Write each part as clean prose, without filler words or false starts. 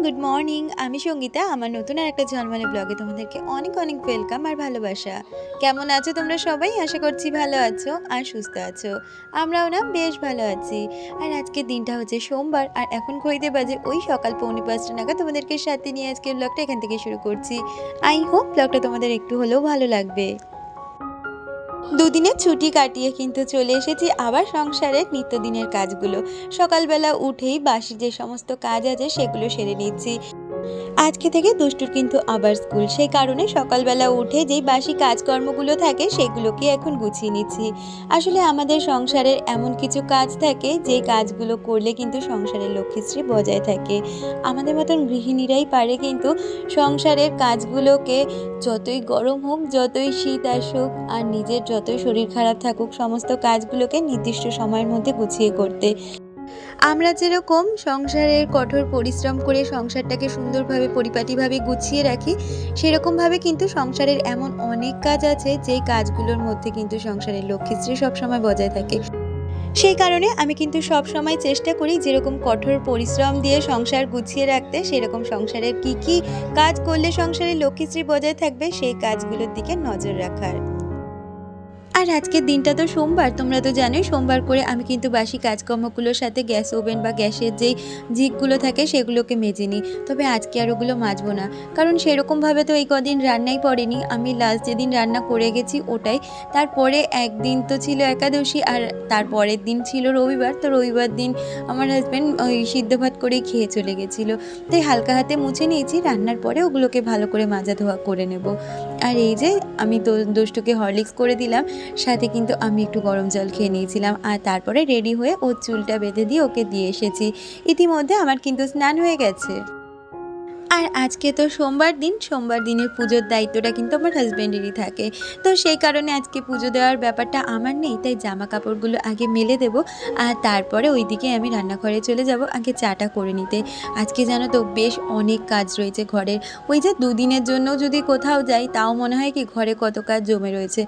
Good morning. আমি সঙ্গীতা। আমার নতুন আরেকটা ঝলমলে ব্লগে তোমাদেরকে অনেক অনেক ওয়েলকাম আর ভালোবাসা। কেমন আছো তোমরা সবাই? আশা করছি ভালো আছো আর সুস্থ আছো। আমরাও না বেশ ভালো আছি। আর আজকের দিনটা হচ্ছে সোমবার, আর এখন ঘড়িতে বাজে ওই সকাল 4:45 নাগাদ। তোমাদেরকে সাথে নিয়ে আজকের ব্লগটা এখান থেকে শুরু করছি। আই হোপ ব্লগটা তোমাদের একটু হলেও ভালো লাগবে। দুদিনের ছুটি কাটিয়ে কিন্তু চলে এসেছি আবার সংসারের নিত্যদিনের কাজগুলো। সকালবেলা উঠেই বাসি যে সমস্ত কাজ আছে সেগুলো সেরে নিচ্ছি। আজকে থেকে দুষ্টুর কিন্তু আবার স্কুল, সেই কারণে সকালবেলা উঠে যেই বাসি কাজকর্মগুলো থাকে সেগুলোকে এখন গুছিয়ে নিচ্ছি। আসলে আমাদের সংসারের এমন কিছু কাজ থাকে যেই কাজগুলো করলে কিন্তু সংসারের লক্ষ্মীশ্রী বজায় থাকে। আমাদের মতন গৃহিণীরাই পারে কিন্তু সংসারের কাজগুলোকে, যতই গরম হোক, যতই শীত আসুক, আর নিজের যতই শরীর খারাপ থাকুক, সমস্ত কাজগুলোকে নির্দিষ্ট সময়ের মধ্যে গুছিয়ে করতে। আমরা যেরকম সংসারের কঠোর পরিশ্রম করে সংসারটাকে সুন্দরভাবে পরিপাটিভাবে গুছিয়ে রাখি, সেরকমভাবে কিন্তু সংসারের এমন অনেক কাজ আছে যেই কাজগুলোর মধ্যে কিন্তু সংসারের লক্ষ্মীশ্রী সবসময় বজায় থাকে। সেই কারণে আমি কিন্তু সব সময় চেষ্টা করি যেরকম কঠোর পরিশ্রম দিয়ে সংসার গুছিয়ে রাখতে, সেরকম সংসারের কি কাজ করলে সংসারের লক্ষ্মীশ্রী বজায় থাকবে সেই কাজগুলোর দিকে নজর রাখার। আর আজকের দিনটা তো সোমবার, তোমরা তো জানোই সোমবার করে আমি কিন্তু বাসি কাজকর্মগুলোর সাথে গ্যাস ওভেন বা গ্যাসের যেই ঝিকগুলো থাকে সেগুলোকে মেজে নিই। তবে আজকে আর ওগুলো মাজবো না, কারণ সেরকমভাবে তো এই কদিন রান্নাই পড়েনি। আমি লাস্ট যেদিন রান্না করে গেছি ওটাই। তারপরে একদিন তো ছিল একাদশী, আর তারপরের দিন ছিল রবিবার। তো রবিবার দিন আমার হাজব্যান্ড ওই সিদ্ধ ভাত করেই খেয়ে চলে গেছিলো। তাই হালকা হাতে মুছে নিয়েছি, রান্নার পরে ওগুলোকে ভালো করে মাজা ধোয়া করে নেব। আর এই যে আমি তো দুষ্টুকে হরলিক্স করে দিলাম, সাথে কিন্তু আমি একটু গরম জল খেয়ে নিয়েছিলাম, আর তারপরে রেডি হয়ে ওর চুলটা বেঁধে দিয়ে ওকে দিয়ে এসেছি। ইতিমধ্যে আমার কিন্তু স্নান হয়ে গেছে। আর আজকে তো সোমবার দিন, সোমবার দিনের পুজোর দায়িত্বটা কিন্তু আমার হাজব্যান্ডেরই থাকে। তো সেই কারণে আজকে পুজো দেওয়ার ব্যাপারটা আমার নেই, তাই জামা কাপড়গুলো আগে মেলে দেবো, আর তারপরে ওইদিকে আমি রান্নাঘরে চলে যাব আগে চাটা করে নিতে। আজকে জানো তো বেশ অনেক কাজ রয়েছে ঘরের। ওই যে দুদিনের জন্য যদি কোথাও যাই তাও মনে হয় কি ঘরে কত কাজ জমে রয়েছে।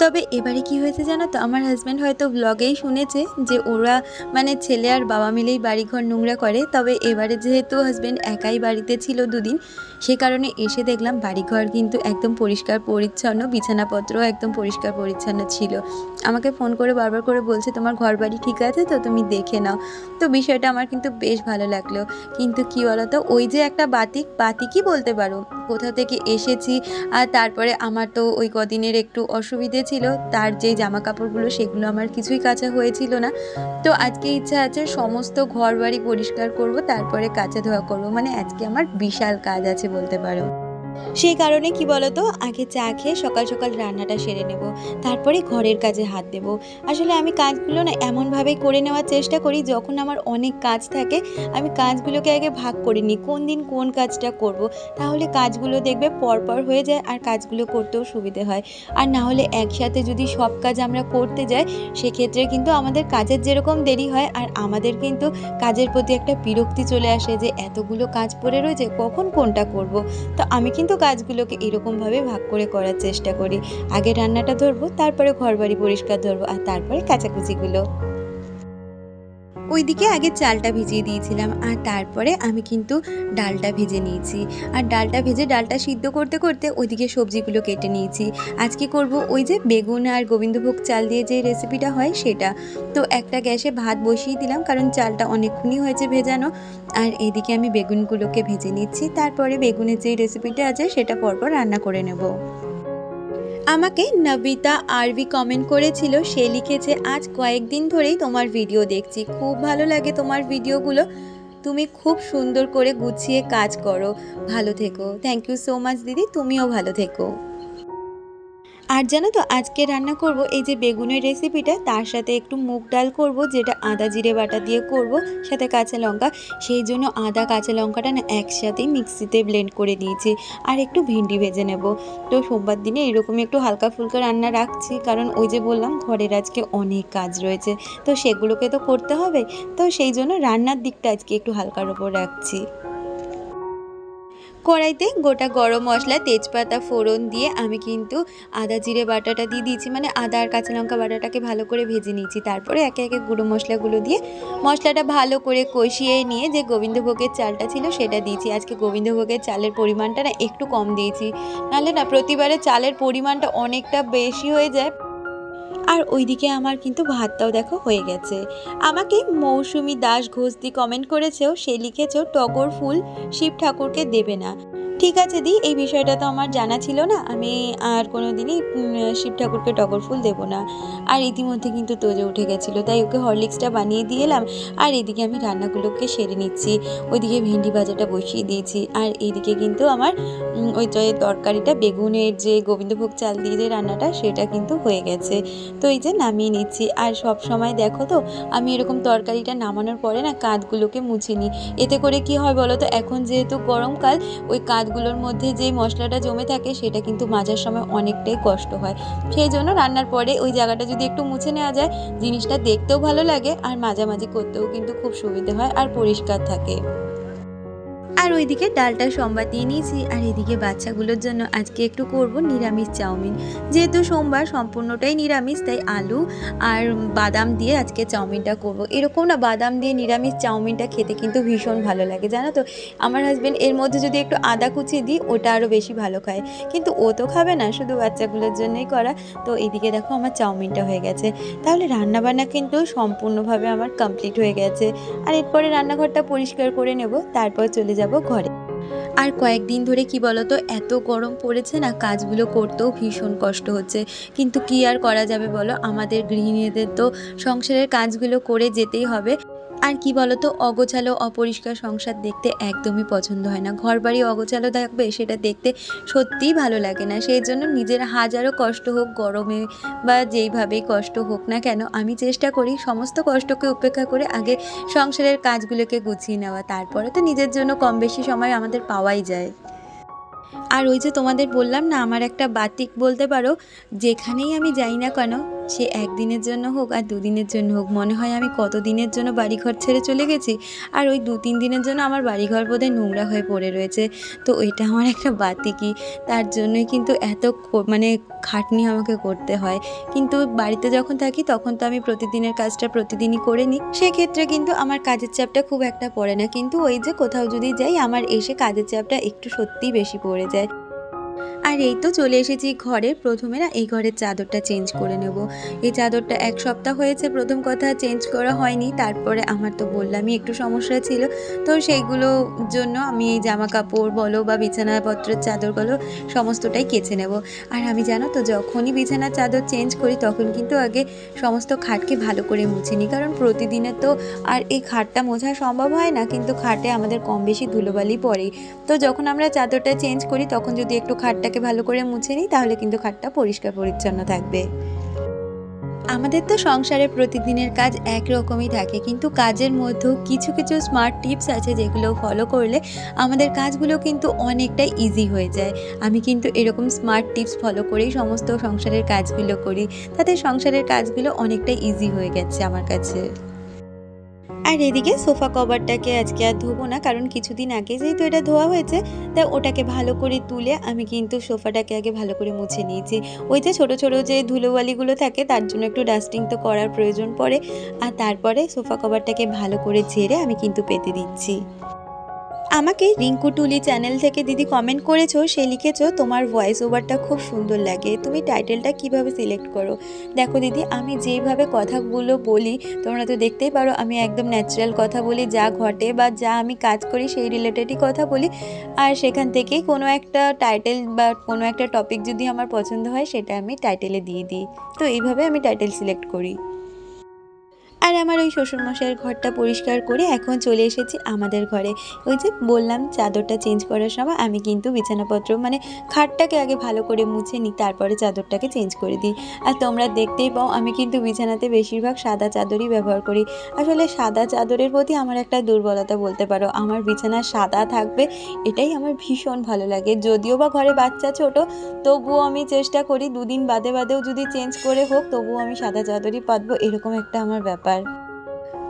তবে এবারে কি হয়েছে জানো তো, আমার হাজব্যান্ড হয়তো ব্লগেই শুনেছে যে ওরা মানে ছেলে আর বাবা মিলেই বাড়িঘর নোংরা করে। তবে এবারে যেহেতু হাজব্যান্ড একাই বাড়িতে ছিল দুদিন, সে কারণে এসে দেখলাম বাড়িঘর কিন্তু একদম পরিষ্কার পরিচ্ছন্ন, বিছানাপত্রও একদম পরিষ্কার পরিচ্ছন্ন ছিল। আমাকে ফোন করে বারবার করে বলছে তোমার ঘর বাড়ি ঠিক আছে তো, তুমি দেখে নাও। তো বিষয়টা আমার কিন্তু বেশ ভালো লাগলো। কিন্তু কী বলো তো, ওই যে একটা বাতিকই বলতে পারো, কোথা থেকে এসেছি, আর তারপরে আমার তো ওই কদিনের একটু অসুবিধে ছিল, তার যেই জামা কাপড়গুলো সেগুলো আমার কিছুই কাচা হয়েছিল না। তো আজকে ইচ্ছা আছে সমস্ত ঘর বাড়ি পরিষ্কার করব, তারপরে কাচা ধোয়া করব। মানে আজকে আমার বিশাল কাজ আছে বলতে পারো। সেই কারণে কি বলতো, আগে চা খেয়ে সকাল সকাল রান্নাটা সেরে নেব, তারপরে ঘরের কাজে হাত দেব। আসলে আমি কাজগুলো না এমনভাবেই করে নেওয়ার চেষ্টা করি, যখন আমার অনেক কাজ থাকে আমি কাজগুলোকে আগে ভাগ করে নিই কোন দিন কোন কাজটা করব। তাহলে কাজগুলো দেখবে পরপর হয়ে যায় আর কাজগুলো করতেও সুবিধে হয়। আর না হলে একসাথে যদি সব কাজ আমরা করতে যাই, সেক্ষেত্রে কিন্তু আমাদের কাজের যেরকম দেরি হয়, আর আমাদের কিন্তু কাজের প্রতি একটা বিরক্তি চলে আসে যে এতগুলো কাজ পড়ে রয়েছে, কখন কোনটা করব। তো আমি কিন্তু কাজগুলোকে এরকমভাবে ভাগ করে করার চেষ্টা করি। আগে রান্নাটা ধরবো, তারপরে ঘরবাড়ি পরিষ্কার ধরবো, আর তারপরে কাচাকুচিগুলো। ওইদিকে আগে চালটা ভিজিয়ে দিয়েছিলাম, আর তারপরে আমি কিন্তু ডালটা ভেজে নিয়েছি। আর ডালটা ভেজে ডালটা সিদ্ধ করতে করতে ওইদিকে সবজিগুলো কেটে নিয়েছি। আজকে করব ওই যে বেগুন আর গোবিন্দভোগ চাল দিয়ে যে রেসিপিটা হয় সেটা। তো একটা গ্যাসে ভাত বসিয়ে দিলাম, কারণ চালটা অনেকক্ষণই হয়েছে ভেজানো। আর এদিকে আমি বেগুনগুলোকে ভেজে নিচ্ছি, তারপরে বেগুনের যেই রেসিপিটা আছে সেটা পরপর রান্না করে নেব। আমাকে নবিতা আরভি কমেন্ট করেছিল, সে লিখেছে আজ কয়েকদিন ধরেই তোমার ভিডিও দেখছি, খুব ভালো লাগে তোমার ভিডিওগুলো, তুমি খুব সুন্দর করে গুছিয়ে কাজ করো, ভালো থেকো। থ্যাংক ইউ সো মাচ দিদি, তুমিও ভালো থেকো। আর জানো তো আজকে রান্না করব এই যে বেগুনের রেসিপিটা, তার সাথে একটু মুগ ডাল করব, যেটা আদা জিরে বাটা দিয়ে করব, সাথে কাঁচা লঙ্কা। সেই জন্য আদা কাঁচা লঙ্কাটা না একসাথেই মিক্সিতে ব্লেন্ড করে নিয়েছি, আর একটু ভেন্ডি ভেজে নেব। তো সোমবার দিনে এরকমই একটু হালকা ফুলকা রান্না রাখছি, কারণ ওই যে বললাম ঘরের আজকে অনেক কাজ রয়েছে, তো সেগুলোকে তো করতে হবে। তো সেই জন্য রান্নার দিকটা আজকে একটু হালকার ওপর রাখছি। কড়াইতে গোটা গরম মশলা, তেজপাতা ফোড়ন দিয়ে আমি কিন্তু আদা জিরে বাটাটা দিয়ে দিয়েছি, মানে আদা আর কাঁচা লঙ্কা বাটাটাকে ভালো করে ভেজে নিয়েছি। তারপরে একে একে গুঁড়ো মশলাগুলো দিয়ে মশলাটা ভালো করে কষিয়ে নিয়ে যে গোবিন্দভোগের চালটা ছিল সেটা দিয়েছি। আজকে গোবিন্দভোগের চালের পরিমাণটা না একটু কম দিয়েছি, নাহলে না প্রতিবারে চালের পরিমাণটা অনেকটা বেশি হয়ে যায়। আর ওইদিকে আমার কিন্তু ভাতটাও দেখো হয়ে গেছে। আমাকে মৌসুমি দাস ঘোষদি কমেন্ট করেছেও, সে লিখেছেও টগর ফুল শিব ঠাকুরকে দেবে না। ঠিক আছে দি, এই বিষয়টা তো আমার জানা ছিল না, আমি আর কোনো দিনই শিব ঠাকুরকে টগর ফুল দেবো না। আর ইতিমধ্যে কিন্তু তোজো উঠে গেছিলো, তাই ওকে হরলিক্সটা বানিয়ে দিয়ে এলাম। আর এদিকে আমি রান্নাগুলোকে সেরে নিচ্ছি। ওইদিকে ভেন্ডি ভাজাটা বসিয়ে দিয়েছি, আর এইদিকে কিন্তু আমার ওই তরকারিটা বেগুনের যে গোবিন্দভোগ চাল দিয়ে যে রান্নাটা সেটা কিন্তু হয়ে গেছে। তো এই যে নামিয়ে নিচ্ছি। আর সব সময় দেখো তো আমি এরকম তরকারিটা নামানোর পরে না কাঁধগুলোকে মুছে নিই। এতে করে কি হয় বলো তো, এখন যেহেতু গরমকাল, ওই কাঁধগুলোর মধ্যে যেই মশলাটা জমে থাকে সেটা কিন্তু মাজার সময় অনেকটাই কষ্ট হয়। সেই জন্য রান্নার পরে ওই জায়গাটা যদি একটু মুছে নেওয়া যায়, জিনিসটা দেখতেও ভালো লাগে আর মাঝামাঝি করতেও কিন্তু খুব সুবিধে হয় আর পরিষ্কার থাকে। আর ওইদিকে ডালটা সোমবার দিয়ে নিয়েছি। আর এদিকে বাচ্চাগুলোর জন্য আজকে একটু করব নিরামিষ চাউমিন। যেহেতু সোমবার সম্পূর্ণটাই নিরামিষ, তাই আলু আর বাদাম দিয়ে আজকে চাউমিনটা করব। এরকম না বাদাম দিয়ে নিরামিষ চাউমিনটা খেতে কিন্তু ভীষণ ভালো লাগে, জানো তো। আমার হাজব্যান্ড এর মধ্যে যদি একটু আদা কুচি দিই ওটা আরও বেশি ভালো খায়, কিন্তু ও তো খাবে না, শুধু বাচ্চাগুলোর জন্যই করা। তো এদিকে দেখো আমার চাউমিনটা হয়ে গেছে। তাহলে রান্নাবান্না কিন্তু সম্পূর্ণভাবে আমার কমপ্লিট হয়ে গেছে। আর এরপরে রান্নাঘরটা পরিষ্কার করে নেব, তারপর চলে যাব ঘরে। আর কয়েকদিন ধরে কি বলতো, এত গরম পড়েছে না, কাজগুলো করতেও ভীষণ কষ্ট হচ্ছে। কিন্তু কি আর করা যাবে বলো, আমাদের গৃহিণীদের তো সংসারের কাজগুলো করে যেতেই হবে। আর কি বলতো, অগোছালো অপরিষ্কার সংসার দেখতে একদমই পছন্দ হয় না। ঘরবাড়ি অগোছালো থাকবে সেটা দেখতে সত্যিই ভালো লাগে না। সেই জন্য নিজের হাজারো কষ্ট হোক, গরমে বা যেইভাবেই কষ্ট হোক না কেন, আমি চেষ্টা করি সমস্ত কষ্টকে উপেক্ষা করে আগে সংসারের কাজগুলোকে গুছিয়ে নেওয়া। তারপরে তো নিজের জন্য কম বেশি সময় আমাদের পাওয়াই যায়। আর ওই যে তোমাদের বললাম না, আমার একটা বাতিক বলতে পারো, যেখানেই আমি যাই না কেন, সে একদিনের জন্য হোক আর দুদিনের জন্য হোক, মনে হয় আমি কত দিনের জন্য বাড়িঘর ছেড়ে চলে গেছি। আর ওই 2-3 দিনের জন্য আমার বাড়িঘর বোধহয় নোংরা হয়ে পড়ে রয়েছে। তো ওইটা আমার একটা বাতিকই, তার জন্যই কিন্তু এত মানে খাটনি আমাকে করতে হয়। কিন্তু বাড়িতে যখন থাকি তখন তো আমি প্রতিদিনের কাজটা প্রতিদিনই করে নিই, সেক্ষেত্রে কিন্তু আমার কাজের চাপটা খুব একটা পড়ে না। কিন্তু ওই যে কোথাও যদি যাই, আমার এসে কাজের চাপটা একটু সত্যিই বেশি পড়ে যায়। আর এই তো চলে এসেছি ঘরে। প্রথমে না এই ঘরের চাদরটা চেঞ্জ করে নেব। এই চাদরটা 1 সপ্তাহ হয়েছে, প্রথম কথা চেঞ্জ করা হয়নি। তারপরে আমার তো বললামই একটু সমস্যা ছিল, তো সেইগুলোর জন্য আমি এই জামা কাপড় বলো বা বিছানাপত্রের চাদর বলো সমস্তটাই কেচে নেব। আর আমি জানো তো, যখনই বিছানার চাদর চেঞ্জ করি তখন কিন্তু আগে সমস্ত খাটকে ভালো করে মুছে নিই, কারণ প্রতিদিনে তো আর এই খাটটা মোছা সম্ভব হয় না, কিন্তু খাটে আমাদের কম বেশি ধুলোবালি পড়ে। তো যখন আমরা চাদরটা চেঞ্জ করি তখন যদি একটু খাটটাকে ভালো করে মুছে নিই, তাহলে কিন্তু খাটটা পরিষ্কার পরিচ্ছন্ন থাকবে। আমাদের তো সংসারে প্রতিদিনের কাজ একরকমই থাকে, কিন্তু কাজের মধ্যেও কিছু কিছু স্মার্ট টিপস আছে যেগুলো ফলো করলে আমাদের কাজগুলো কিন্তু অনেকটাই ইজি হয়ে যায়। আমি কিন্তু এরকম স্মার্ট টিপস ফলো করেই সমস্ত সংসারের কাজগুলো করি, তাতে সংসারের কাজগুলো অনেকটাই ইজি হয়ে গেছে আমার কাছে। আর এদিকে সোফা কভারটাকে আজকে আর ধোবো না, কারণ কিছুদিন আগে যেহেতু এটা ধোয়া হয়েছে, তাই ওটাকে ভালো করে তুলে আমি কিন্তু সোফাটাকে আগে ভালো করে মুছে নিয়েছি। ওই যে ছোটো ছোটো যে ধুলোবালিগুলো থাকে, তার জন্য একটু ডাস্টিং তো করার প্রয়োজন পড়ে। আর তারপরে সোফা কভারটাকে ভালো করে ঝেড়ে আমি কিন্তু পেতে দিচ্ছি। আমাকে রিঙ্কু টুলি চ্যানেল থেকে দিদি কমেন্ট করেছো, সে লিখেছো তোমার ভয়েস ওভারটা খুব সুন্দর লাগে, তুমি টাইটেলটা কিভাবে সিলেক্ট করো। দেখো দিদি, আমি যেইভাবে কথাগুলো বলি তোমরা তো দেখতেই পারো, আমি একদম ন্যাচারাল কথা বলি, যা ঘটে বা যা আমি কাজ করি সেই রিলেটেডই কথা বলি। আর সেখান থেকেই কোনো একটা টাইটেল বা কোনো একটা টপিক যদি আমার পছন্দ হয় সেটা আমি টাইটেলে দিয়ে দিই। তো এইভাবে আমি টাইটেল সিলেক্ট করি। আর আমার ওই শ্বশুরমশাইয়ের ঘরটা পরিষ্কার করে এখন চলে এসেছি আমাদের ঘরে। ওই যে বললাম চাদরটা চেঞ্জ করার সময় আমি কিন্তু বিছানাপত্র মানে খাটটাকে আগে ভালো করে মুছে নিই, তারপরে চাদরটাকে চেঞ্জ করে দিই। আর তোমরা দেখতেই পাও আমি কিন্তু বিছানাতে বেশিরভাগ সাদা চাদরই ব্যবহার করি। আসলে সাদা চাদরের প্রতি আমার একটা দুর্বলতা বলতে পারো, আমার বিছানা সাদা থাকবে এটাই আমার ভীষণ ভালো লাগে। যদিও বা ঘরে বাচ্চা ছোট, তবুও আমি চেষ্টা করি 2 দিন বাদে বাদেও যদি চেঞ্জ করে হোক তবুও আমি সাদা চাদরই পাতবো, এরকম একটা আমার ব্যাপার।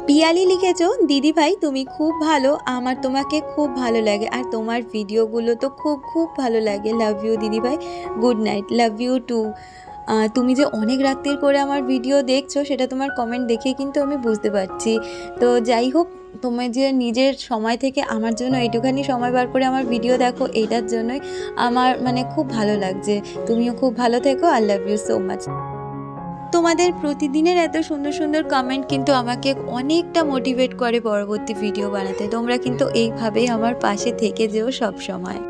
পিয়ালি লিখেছো, দিদি ভাই তুমি খুব ভালো, আমার তোমাকে খুব ভালো লাগে আর তোমার ভিডিওগুলো তো খুব খুব ভালো লাগে। লাভ ইউ দিদি ভাই, good night, love you too. তুমি যে অনেক রাত্রির করে আমার ভিডিও দেখছো সেটা তোমার কমেন্ট দেখেই কিন্তু আমি বুঝতে পারছি। তো যাই হোক, তুমি যে নিজের সময় থেকে আমার জন্য এইটুখানি সময় বার করে আমার ভিডিও দেখো, এইটার জন্যই আমার মানে খুব ভালো লাগছে। তুমিও খুব ভালো থেকো, I love you so much. তোমাদের প্রতিদিনের এত সুন্দর সুন্দর কমেন্ট কিন্তু আমাকে অনেকটা মোটিভেট করে পরবর্তী ভিডিও বানাতে। তোমরা কিন্তু এইভাবেই আমার পাশে থেকে যেও সব সময়।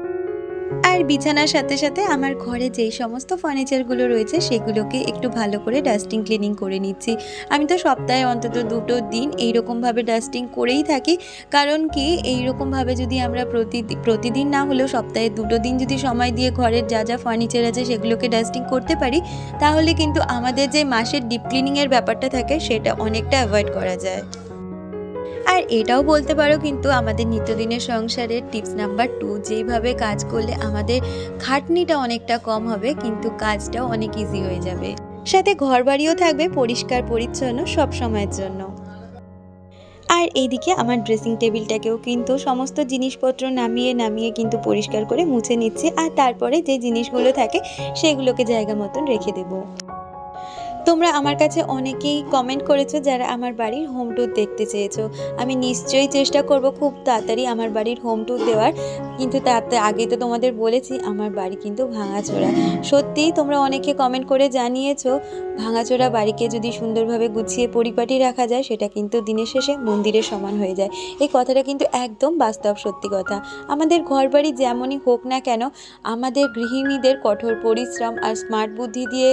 আর বিছানার সাথে সাথে আমার ঘরে যেই সমস্ত ফার্নিচারগুলো রয়েছে সেগুলোকে একটু ভালো করে ডাস্টিং ক্লিনিং করে নিচ্ছি। আমি তো সপ্তাহে অন্তত 2টো দিন এইরকমভাবে ডাস্টিং করেই থাকি। কারণ কি, এইরকমভাবে যদি আমরা প্রতিদিন না হলেও সপ্তাহে 2টো দিন যদি সময় দিয়ে ঘরের যা যা ফার্নিচার আছে সেগুলোকে ডাস্টিং করতে পারি, তাহলে কিন্তু আমাদের যে মাসের ডিপ ক্লিনিংয়ের ব্যাপারটা থাকে সেটা অনেকটা অ্যাভয়েড করা যায়। আর এটাও বলতে পারো কিন্তু আমাদের নিত্যদিনের সংসারের টিপস নাম্বার 2, যেইভাবে কাজ করলে আমাদের খাটনিটা অনেকটা কম হবে কিন্তু কাজটাও অনেক ইজি হয়ে যাবে, সাথে ঘর বাড়িও থাকবে পরিষ্কার পরিচ্ছন্ন সব সময়ের জন্য। আর এইদিকে আমার ড্রেসিং টেবিলটাকেও কিন্তু সমস্ত জিনিসপত্র নামিয়ে নামিয়ে কিন্তু পরিষ্কার করে মুছে নিচ্ছে, আর তারপরে যে জিনিসগুলো থাকে সেগুলোকে জায়গা মতন রেখে দেবো। তোমরা আমার কাছে অনেকেই কমেন্ট করেছো যারা আমার বাড়ির হোম ট্যুর দেখতে চেয়েছো। আমি নিশ্চয়ই চেষ্টা করব খুব তাড়াতাড়ি আমার বাড়ির হোম ট্যুর দেওয়ার, কিন্তু তাতে আগে তো তোমাদের বলেছি আমার বাড়ি কিন্তু ভাঙাচোরা। সত্যিই তোমরা অনেকে কমেন্ট করে জানিয়েছো ভাঙাচোরা বাড়িকে যদি সুন্দরভাবে গুছিয়ে পরিপাটি রাখা যায় সেটা কিন্তু দিনের শেষে মন্দিরের সমান হয়ে যায়। এই কথাটা কিন্তু একদম বাস্তব সত্যি কথা। আমাদের ঘর বাড়ি যেমনই হোক না কেন, আমাদের গৃহিণীদের কঠোর পরিশ্রম আর স্মার্ট বুদ্ধি দিয়ে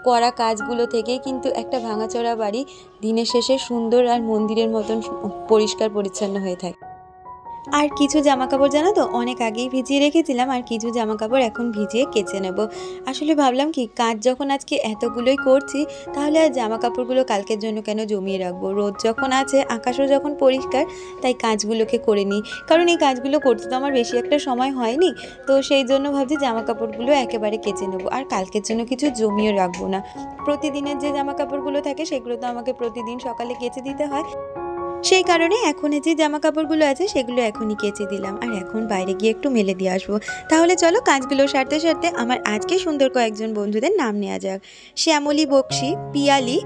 করা কাজগুলো থেকেই কিন্তু একটা ভাঙাচোরা বাড়ি দিনের শেষে সুন্দর আর মন্দিরের মতন পরিষ্কার পরিচ্ছন্ন হয়ে থাকে। আর কিছু জামাকাপড় জানো তো অনেক আগেই ভিজিয়ে রেখেছিলাম, আর কিছু জামাকাপড় এখন ভিজিয়ে কেচে নেব। আসলে ভাবলাম কি, কাজ যখন আজকে এতগুলোই করছি তাহলে আর জামাকাপড়গুলো কালকের জন্য কেন জমিয়ে রাখবো। রোদ যখন আছে, আকাশও যখন পরিষ্কার, তাই কাজগুলোকে করে নিই। কারণ এই কাজগুলো করতে তো আমার বেশি একটা সময় হয়নি, তো সেই জন্য ভাবছি জামাকাপড়গুলো একেবারে কেচে নেবো আর কালকের জন্য কিছু জমিয়ে রাখবো না। প্রতিদিনের যে জামাকাপড়গুলো থাকে সেগুলো তো আমাকে প্রতিদিন সকালে কেচে দিতে হয়, সেই কারণে এখন যে জামা কাপড়গুলো আছে সেগুলো এখনই কেচে দিলাম আর এখন বাইরে গিয়ে একটু মেলে দিয়ে আসবো। তাহলে চলো কাজগুলো সারতে সারতে আমার আজকে সুন্দর কয়েকজন বন্ধুদের নাম নেওয়া যাক। Shyamali Bakshi, Piyali,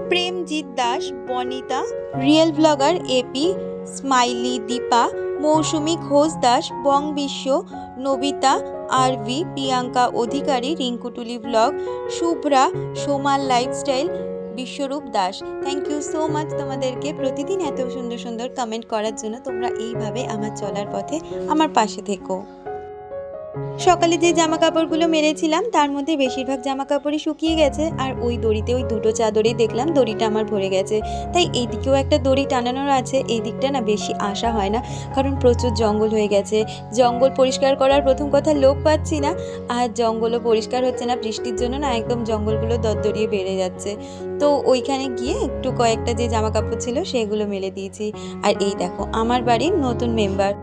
Premjit Das, Banita, real blogger AP, smiley, Dipa, Mousumi Ghosh Das, Bong Biswa, Nabita, RV, Priyanka Adhikari, Rinkutuli blog, Shubhra, Somal lifestyle, Biswarup Das. Thank you so much তোমাদেরকে প্রতিদিন এত সুন্দর সুন্দর কমেন্ট করার জন্য। তোমরা এইভাবে আমার চলার পথে আমার পাশে থেকো। সকালে যে জামা কাপড়গুলো মেরেছিলাম তার মধ্যে বেশিরভাগ জামা কাপড়ই শুকিয়ে গেছে, আর ওই দড়িতে ওই 2টো চাদরই দেখলাম দড়িটা আমার ভরে গেছে, তাই এই দিকেও একটা দড়ি টানানোর আছে। এই দিকটা না বেশি আসা হয় না কারণ প্রচুর জঙ্গল হয়ে গেছে। জঙ্গল পরিষ্কার করার প্রথম কথা লোক পাচ্ছি না, আর জঙ্গলও পরিষ্কার হচ্ছে না বৃষ্টির জন্য, না একদম জঙ্গলগুলো দরদরিয়ে বেড়ে যাচ্ছে। তো ওইখানে গিয়ে একটু কয়েকটা যে জামা কাপড় ছিল সেগুলো মেলে দিয়েছি। আর এই দেখো আমার বাড়ির নতুন মেম্বার।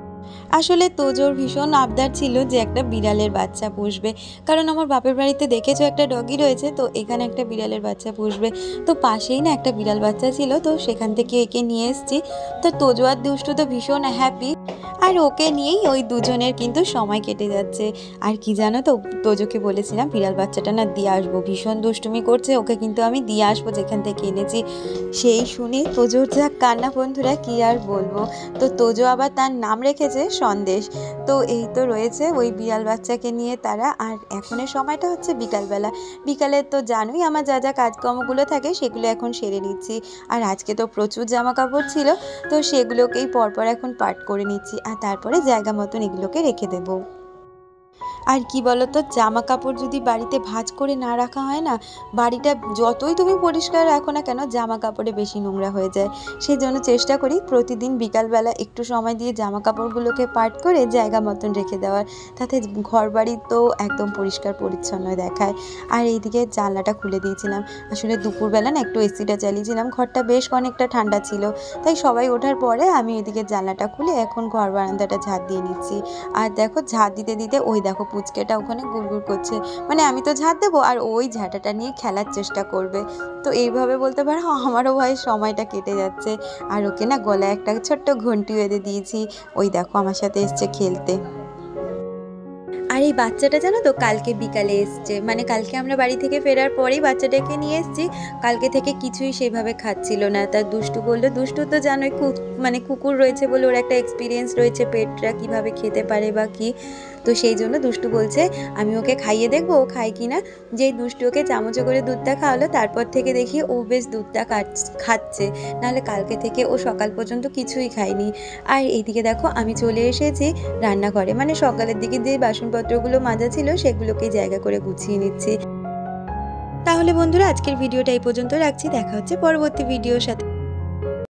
আসলে তোজোর ভীষণ আবদার ছিল যে একটা বিড়ালের বাচ্চা পুষবে, কারণ আমার বাপের বাড়িতে দেখেছো একটা ডগি রয়েছে, তো এখানে একটা বিড়ালের বাচ্চা পুষবে। তো পাশেই না একটা বিড়াল বাচ্চা ছিল, তো সেখান থেকে একে নিয়ে এসেছি। তো তোজো আর দুষ্টু তো ভীষণ হ্যাপি, আর ওকে নিয়েই ওই দুজনের কিন্তু সময় কেটে যাচ্ছে। আর কি জানো তো, তোজোকে বলেছিলাম বিড়াল বাচ্চাটা না দিয়ে আসবো, ভীষণ দুষ্টুমি করছে, ওকে কিন্তু আমি দিয়ে আসবো যেখান থেকে এনেছি। সেই শুনে তোজোর যা কান্না বন্ধুরা, কি আর বলবো। তো তোজো আবার তার নাম রেখেছে সন্দেশ। তো এই তো রয়েছে ওই বিড়াল বাচ্চাকে নিয়ে তারা। আর এখনের সময়টা হচ্ছে বিকালবেলা, বিকালে তো জানোই আমার যা যা কাজকর্মগুলো থাকে সেগুলো এখন সেরে নিচ্ছি। আর আজকে তো প্রচুর জামা কাপড় ছিল, তো সেগুলোকেই পরপর এখন পাট করে নিচ্ছি, আর তারপরে জায়গা মতন এগুলোকে রেখে দেবো। আর কি বলতো, জামা কাপড় যদি বাড়িতে ভাঁজ করে না রাখা হয় না, বাড়িটা যতই তুমি পরিষ্কার রাখো না কেন জামা কাপড়ে বেশি নোংরা হয়ে যায়। সেই জন্য চেষ্টা করি প্রতিদিন বিকালবেলা একটু সময় দিয়ে জামা কাপড়গুলোকে পাট করে জায়গা মতন রেখে দেওয়ার, তাতে ঘর বাড়ি তো একদম পরিষ্কার পরিচ্ছন্ন দেখায়। আর এইদিকে জানলাটা খুলে দিয়েছিলাম, আসলে দুপুরবেলা না একটু এসিটা চালিয়েছিলাম, ঘরটা বেশ অনেকটা ঠান্ডা ছিল, তাই সবাই ওঠার পরে আমি এদিকে জানলাটা খুলে এখন ঘর বারান্দাটা ঝাড় দিয়ে নিচ্ছি। আর দেখো ঝাড় দিতে দিতে ওই দেখো দেখো পুচকেটা ওখানে গুড়গুড় করছে, মানে আমি তো ঝাঁট দেবো আর ওই ঝাঁটাটা নিয়ে খেলার চেষ্টা করবে। তো এইভাবে বলতে পারো আমারও ভয় সময়টা কেটে যাচ্ছে। আর ওকে না গলায় একটা ছোট্ট ঘন্টি বেঁধে দিয়েছি, ওই দেখো আমার সাথে এসছে খেলতে। আর এই বাচ্চাটা জানো তো কালকে বিকালে এসছে, মানে কালকে আমরা বাড়ি থেকে ফেরার পরেই বাচ্চাটাকে নিয়ে এসেছি। কালকে থেকে কিছুই সেভাবে খাচ্ছিল না। তার দুষ্টু বললো, দুষ্টু তো জানোই মানে কুকুর রয়েছে বলে ওর একটা এক্সপিরিয়েন্স রয়েছে পেটরা কিভাবে খেতে পারে বা কি। তো সেই জন্য দুষ্টু বলছে আমি ওকে খাইয়ে দেখবো ও খায় কি না। যেই দুষ্টু ওকে চামচে করে দুধটা খাওয়ালো তারপর থেকে দেখি ও বেশ দুধটা খাচ্ছে, নাহলে কালকে থেকে ও সকাল পর্যন্ত কিছুই খায়নি। আর এইদিকে দেখো আমি চলে এসেছি রান্নাঘরে, মানে সকালের দিকে যে বাসনপত্রগুলো মাজা ছিল সেগুলোকে জায়গা করে গুছিয়ে নিচ্ছি। তাহলে বন্ধুরা আজকের ভিডিওটা এই পর্যন্ত রাখছি, দেখা হচ্ছে পরবর্তী ভিডিওর সাথে।